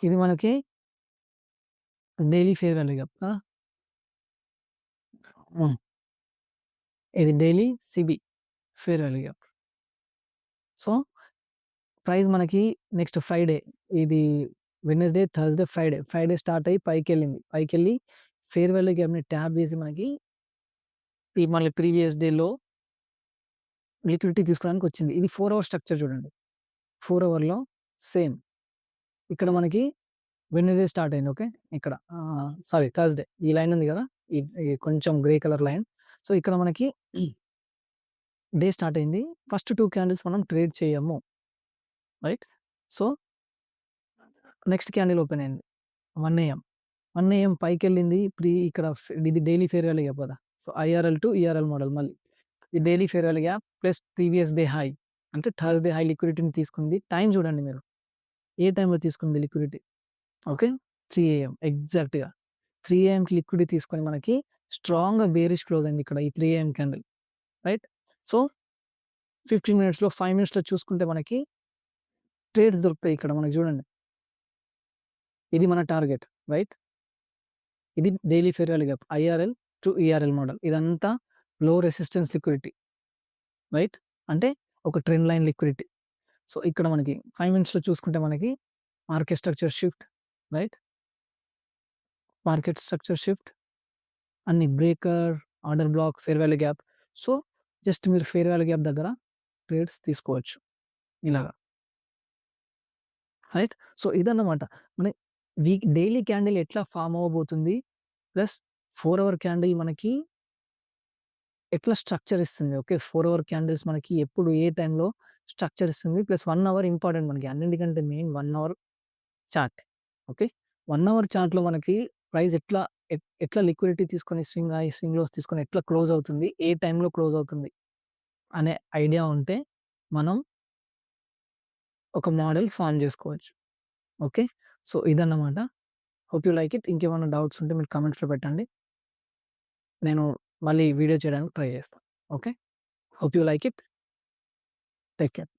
ఇది మనకి daily fair value gap. Hmm. ఇది daily SIBI fair value gap. So, price మనకి నెక్స్ట్ ఫ్రైడే ఇది వెడ్నెస్‌డే, థర్స్‌డే, ఫ్రైడే స్టార్ట్ అయ్యి పైకెళ్ళింది. పైకెళ్ళి ఫేర్ వాల్యూ గ్యాప్‌ని ట్యాప్ చేసి మనకి ఈ మళ్ళీ ప్రీవియస్ డేలో లిక్విడిటీ తీసుకోవడానికొచ్చింది. ఇది 4 అవర్ స్ట్రక్చర్ చూడండి. 4 అవర్‌లో సేమ్ ఇక్కడ మనకి వెడ్నెస్‌డే స్టార్ట్ అయింది. ఓకే. ఇక్కడ సారీ థర్స్‌డే ఈ లైన్ ఉంది కదా! ఈ ఈ కొంచెం గ్రే కలర్ లైన్. సో, ఇక్కడ మనకి డే స్టార్ట్ అయింది. ఫస్ట్ 2 క్యాండిల్స్ మనం ట్రేడ్ చేయము. Right. So, next candle open అయింది. 1 ఏఎం. 1 ఏఎం పైకెళ్ళింది. ఇక్కడ ఇది డైలీ ఫేర్ వాల్యూ గ్యాప్ కదా! So, IRL to ERL model మళ్ళీ. ఈ daily fair value gap plus previous day high. అంటే థర్స్‌డే హై లిక్విడిటీని తీసుకుంది. టైమ్ చూడండి మీరు. ఏ టైమ్‌లో తీసుకుంది లిక్విడిటీ? ఓకే. 3 ఏఎం ఎగ్జాక్ట్‌గా. 3 ఏఎంకి లిక్విడిటీ తీసుకొని మనకి స్ట్రాంగ్‌గా బేరిష్ క్లోజ్ అయింది ఇక్కడ ఈ 3 ఏఎం క్యాండిల్. రైట్. సో, 15 మినిట్స్‌లో, 5 మినిట్స్‌లో చూసుకుంటే మనకి ట్రేడ్స్ దొరుకుతాయి ఇక్కడ మనకి చూడండి. ఇది మన టార్గెట్. రైట్. ఇది daily fair value gap. IRL to ERL model. ఇదంతా లో రెసిస్టెన్స్ లిక్విడిటీ. రైట్. అంటే ఒక ట్రెండ్ లైన్ లిక్విడిటీ. సో, ఇక్కడ మనకి 5 మినిట్స్‌లో చూసుకుంటే మనకి market structure shift. Right. Market structure shift అన్ని breaker, order block, fair value gap. So, just మీరు ఫేర్ వాల్యూ గ్యాప్ దగ్గర ట్రేడ్స్ తీసుకోవచ్చు. ఇలాగా. రైట్. సో, ఇదన్నమాట. మన డైలీ క్యాండిల్ ఎట్లా ఫార్మ్ అవ్వబోతుంది. ప్లస్ 4 అవర్ క్యాండిల్ మనకి ఎట్లా స్ట్రక్చర్ ఇస్తుంది. ఓకే. 4 అవర్ క్యాండిల్స్ మనకి ఎప్పుడు ఏ టైంలో స్ట్రక్చర్ ఇస్తుంది. ప్లస్ 1 అవర్ ఇంపార్టెంట్ మనకి. అన్నిటికంటే main 1 hour chart. Okay. 1 hour చార్ట్‌లో మనకి ప్రైస్ ఎట్లా లిక్విడిటీ తీసుకొని స్వింగ్ హై, స్వింగ్ లోస్ తీసుకొని ఎట్లా క్లోజ్ అవుతుంది, ఏ టైంలో క్లోజ్ అవుతుంది అనే ఐడియా ఉంటే మనం ఒక మోడల్ ఫార్మ్ చేసుకోవచ్చు. ఓకే. సో, ఇదన్నమాట. Hope you like it. ఇంకేమైనా డౌట్స్ ఉంటే మీరు కామెంట్స్‌లో పెట్టండి. నేను మళ్ళీ వీడియో చేయడానికి ట్రై చేస్తాను. Okay. Hope you like it. Take care.